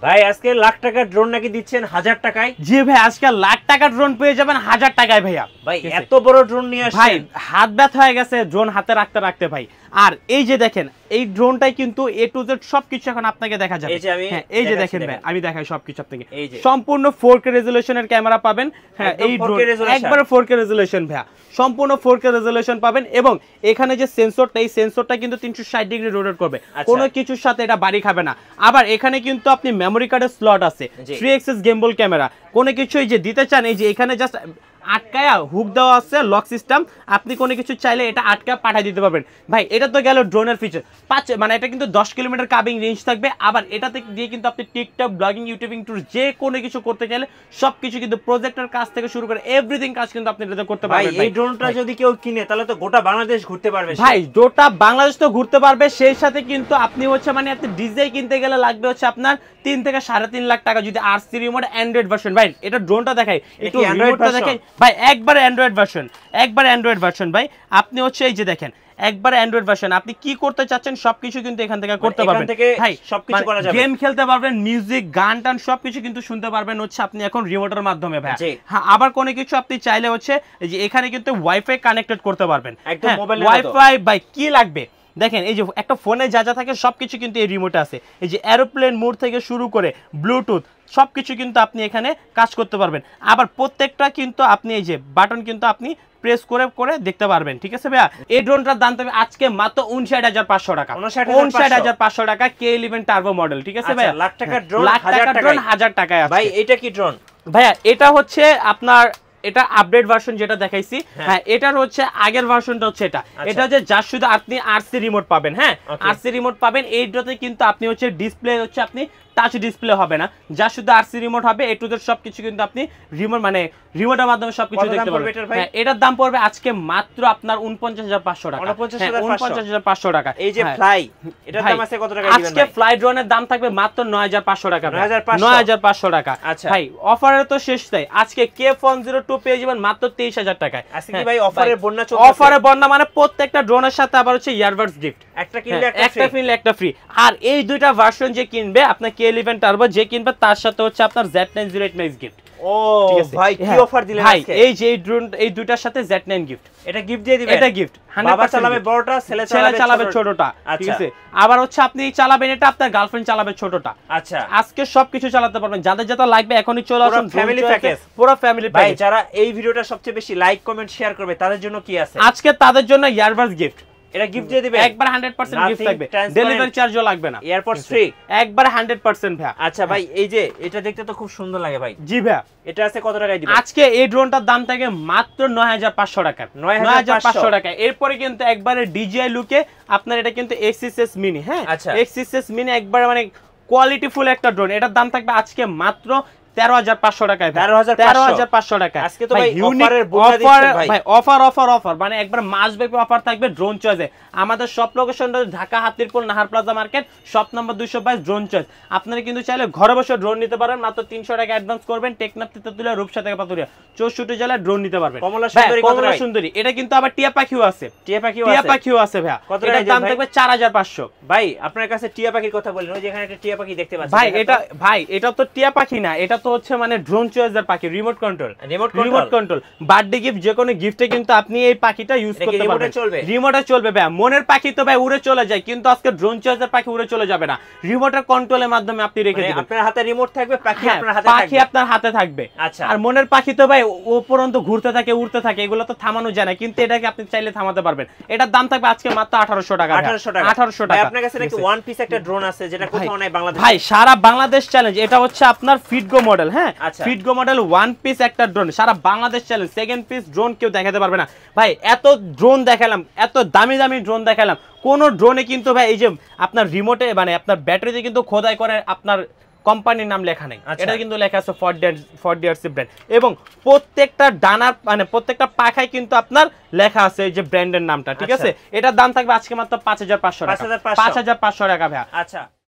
ভাই আজকে লাখ টাকার ড্রোন নাকি দিচ্ছেন 1000 টাকায়? জি ভাই, আজকে লাখ টাকার ড্রোন পেয়ে যাবেন 1000 টাকায় ভাইয়া। ভাই এত বড় ড্রোন নিয়ে আসছেন ভাই, হাত ব্যথা হয়ে গেছে ড্রোন হাতে রাখতে রাখতে ভাই। আর এই যে দেখেন, এই ড্রোনটাই কিন্তু A to Z সবকিছু এখন আপনাকে দেখা যাবে। হ্যাঁ, এই যে দেখেন ভাই, আমি দেখাই সবকিছু আপনাকে। সম্পূর্ণ 4K রেজোলিউশনের ক্যামেরা পাবেন। হ্যাঁ, এই ড্রোন একবারে 4K রেজোলিউশন ভাইয়া, সম্পূর্ণ 4K রেজোলিউশন পাবেন। এবং এখানে যে সেন্সরটা, এই সেন্সরটা কিন্তু 360 ডিগ্রি রোটেট করবে, কোনো কিছুর সাথে এটা বাড়ি খাবে না। আবার এখানে কিন্তু আপনি মেমোরি কার্ডের স্লট আছে, 3 এক্সিস গেমবল ক্যামেরা, কোনো কিছুই যে দিতে চান, এই যে এখানে জাস্ট আটকায়া হুক দেওয়া আছে, লক সিস্টেম, আপনি কোনো কিছু চাইলে এটা আটকা পাঠিয়ে দিতে পারবেন। ভাই এটা তো গেল ড্রোনের ফিচার, মানে এটা কিন্তু 10 কিলোমিটার কাবিং রেঞ্জ থাকবে। আবার এটাতে দিয়ে কিন্তু আপনি টিকটক, ব্লগিং, ইউটিউবিং টুর যে কোনো কিছু করতে চাইলে সবকিছু কিন্তু প্রজেক্টর কাজ থেকে শুরু করে এভরিথিং কাজ কিন্তু আপনি এটাতে করতে পারবেন। এই ড্রোনটা যদি কেউ কিনে তাহলে তো গোটা বাংলাদেশ ঘুরতে পারবে। ভাই গোটা বাংলাদেশ তো ঘুরতে পারবে, সেই সাথে কিন্তু আপনি হচ্ছে মানে আপনি ডিজে কিনতে গেলে লাগবে হচ্ছে আপনার 3 থেকে 3.5 লাখ টাকা, যদি RC রিমোট অ্যান্ড্রয়েড ভার্সন। ভাই এটা ড্রোনটা দেখাই, একটু রিমোটটা দেখাই ভাই, একবারে অ্যান্ড্রয়েড ভার্সন ভাই। আপনি হচ্ছে এই যে দেখেন, একবার অ্যান্ড্রয়েড ভার্সন, আপনি কি করতে চাচ্ছেন সবকিছু কিন্তু এখান থেকে করতে পারবেন ভাই, সবকিছু করা যাবে। গেম খেলতে পারবেন, মিউজিক, গান টান সবকিছু কিন্তু শুনতে পারবেন হচ্ছে আপনি এখন রিমোটের মাধ্যমে ভাই। হ্যাঁ, আবার কোনো কিছু আপনি চাইলে হচ্ছে যে এখানে কিন্তু ওয়াইফাই কানেক্টেড করতে পারবেন, একদম মোবাইলে ওয়াইফাই। ভাই কি লাগবে দেখেন, এই যে একটা ফোনে যা যা থাকে সবকিছু কিন্তু এই রিমোটে আছে। এই যে এরোপ্লেন মোড থেকে শুরু করে ব্লুটুথ সবকিছু কিন্তু আপনি এখানে কাজ করতে পারবেন। আবার প্রত্যেকটা কিন্তু আপনি এই যে বাটন কিন্তু আপনি প্রেস করে করে দেখতে পারবেন। ঠিক আছে ভাইয়া, এই ড্রোনটার দাম তবে আজকে মাত্র 59500 টাকা, 59500 টাকা K11 টার্বো মডেল। ঠিক আছে ভাইয়া, লাখ টাকার ড্রোন 1000 টাকায় আছে। ভাই এটা কি ড্রোন ভাইয়া? এটা হচ্ছে আপনার এটা আপডেট ভার্সন যেটা দেখাইছি। হ্যাঁ, এটার হচ্ছে আগের ভার্সনটা হচ্ছে এটা। এটা হচ্ছে যার শুধু আপনি RC রিমোট পাবেন। হ্যাঁ, RC রিমোট পাবেন। এইটাতে কিন্তু আপনি হচ্ছে ডিসপ্লে হচ্ছে আপনি টাচ ডিসপ্লে হবে না, যা শুধু RC রিমোট হবে। A to Z সবকিছু কিন্তু আপনি রিমোট মানে রিমোটের মাধ্যমে সবকিছু দেখতে পারবেন। হ্যাঁ, এটার দাম পড়বে আজকে মাত্র আপনার 49500 টাকা, 49500 টাকা। এই যে ফ্লাই, এটার দাম আছে কত টাকা দিবেন ভাই? আজকে ফ্লাই ড্রোনের দাম থাকবে মাত্র 9500 টাকা, 9500 টাকা। আচ্ছা ভাই অফারে তো শেষ তাই, আজকে K102 পেয়ে যাবেন মাত্র 23000 টাকায়। আজকে কি ভাই অফারের বন্যা চলছে? অফারে বন্যা মানে প্রত্যেকটা ড্রোনের সাথে আবার হচ্ছে ইয়ারবাডস গিফট, একটা কিনলে একটা ফ্রি। আর এই দুইটা ভার্সন যে কিনবে আপনার K11 টার্বো যে কিনবে, তার সাথে হচ্ছে আপনার Z908 ম্যাক্স গিফট। ও ভাই কি অফার দিলেন আজকে? এই যে এই ড্রোন, এই দুইটার সাথে Z9 গিফট, এটা গিফট দিয়ে দিবেন। এটা গিফট, বাবা চালাবে বড়টা, ছেলে চালাবে ছোটটা। ঠিক আছে, আবার হচ্ছে আপনি চালাবেন এটা, আপনার গার্লফ্রেন্ড চালাবে ছোটটা। আচ্ছা, আজকে সবকিছু চালাতে পারবেন। যাদের যেটা লাগবে এখনই চলে আসুন, ফ্যামিলি প্যাকেজ, পুরো ফ্যামিলি প্যাকেজ। ভাই যারা এই ভিডিওটা সবচেয়ে বেশি লাইক কমেন্ট শেয়ার করবে তাদের জন্য কি আছে? আজকে তাদের জন্য ইয়ারবাডস গিফট, এটা গিফট দিয়ে দিবেন একবার 100% গিফট থাকবে, ডেলিভারি চার্জও লাগবে না, এয়ারপোর্ট ফ্রি, একবার 100% ভাই। আচ্ছা ভাই, এই যে এটা দেখতে তো খুব সুন্দর লাগে ভাই। জি ভাই, এটা আছে কত টাকায় দিবেন? আজকে এই ড্রোনটার দাম থাকে মাত্র 9500 টাকা, 9500 টাকা। এরপরে কিন্তু একবারে DJI লুকে আপনার এটা কিন্তু XSS মিনি। হ্যাঁ, XSS মিনি একবারে মানে কোয়ালিটি ফুল একটা ড্রোন। এটার দাম থাকবে আজকে মাত্র 13500 টাকায়, 13500 টাকা। আজকে তো ভাই অফারের বন্যা দিচ্ছেন ভাই। ভাই অফার মানে একবার মাসব্যাপী অফার থাকবে ড্রোন চয়েসে। আমাদের সব লোকেশনটা Dhaka Hatirpul Nahar plaza market, shop number 222 drone choice. আপনারা কিন্তু চাইলে ঘরে বসে ড্রোন নিতে পারেন, মাত্র 300 টাকা অ্যাডভান্স করবেন। টেকনাফ, তেতুলিয়া, রূপসা থেকে পাতুরিয়া 64 জেলায় ড্রোন নিতে পারবেন। কমলা সুন্দরী এটা কিন্তু আবার টিয়া পাখিও আছে, টিয়া পাখিও আছে ভাই। কত টাকা দাম থাকবে? 4500। ভাই আপনার কাছে টিয়া পাখির কথা বলেন, ওই যে এখানে একটা টিয়া পাখি দেখতে পাচ্ছি ভাই। এটা তো টিয়া পাখি না, এটা তো হচ্ছে মানে ড্রোন চয়েসের পাখি, রিমোট কন্ট্রোল। বার্থডে গিফট, যে কোনো গিফটে কিন্তু আপনি এই পাখিটা ইউজ করতে পারবেন। রিমোটে চলবে ভাই। মনের পাখি তো ভাই উড়ে চলে যায়, কিন্তু আজকে ড্রোন চয়েসের পাখি উড়ে চলে যাবে না, রিমোটের কন্ট্রোলের মাধ্যমে আপনি রেখে দিবেন। আপনার হাতে রিমোট থাকবে, পাখি আপনার হাতে থাকবে। আচ্ছা, আর মনের পাখি তো ভাই উপরন্ত ঘুরতে থাকে, উড়তে থাকে, এগুলো তো থামানো যায় না, কিন্তু এটাকে আপনি চাইলে থামাতে পারবেন। এটার দাম থাকবে আজকে মাত্র 1800 টাকা, 1800 টাকা। আপনার কাছে নাকি ওয়ান পিস একটা ড্রোন আছে যেটা কোথাও নাই বাংলাদেশে? ভাই সারা বাংলাদেশ চ্যালেঞ্জ, এটা হচ্ছে আপনার ফিটগো মডেল। হ্যাঁ, ফিটগো মডেল ওয়ান পিস একটা ড্রোন, সারা Bangladesh challenge. Second piece drone কেউ দেখাতে পারবে না ভাই। এত ড্রোন দেখালাম, এত দামি দামি ড্রোন দেখালাম, কোন ড্রোনে কিন্তু ভাই এই যে আপনার রিমোটে মানে আপনার ব্যাটারিতে কিন্তু খোদাই করে আপনার কোম্পানির নাম লেখা নেই, এটা কিন্তু লেখা আছে ফরডিআরসি ব্র্যান্ড। এবং প্রত্যেকটা ডানার মানে প্রত্যেকটা পাখায় কিন্তু আপনার লেখা আছে এই যে ব্র্যান্ডের নামটা। ঠিক আছে, এটার দাম থাকবে আজকে মাত্র 5500 টাকা, 5500 টাকা ভাই। আচ্ছা।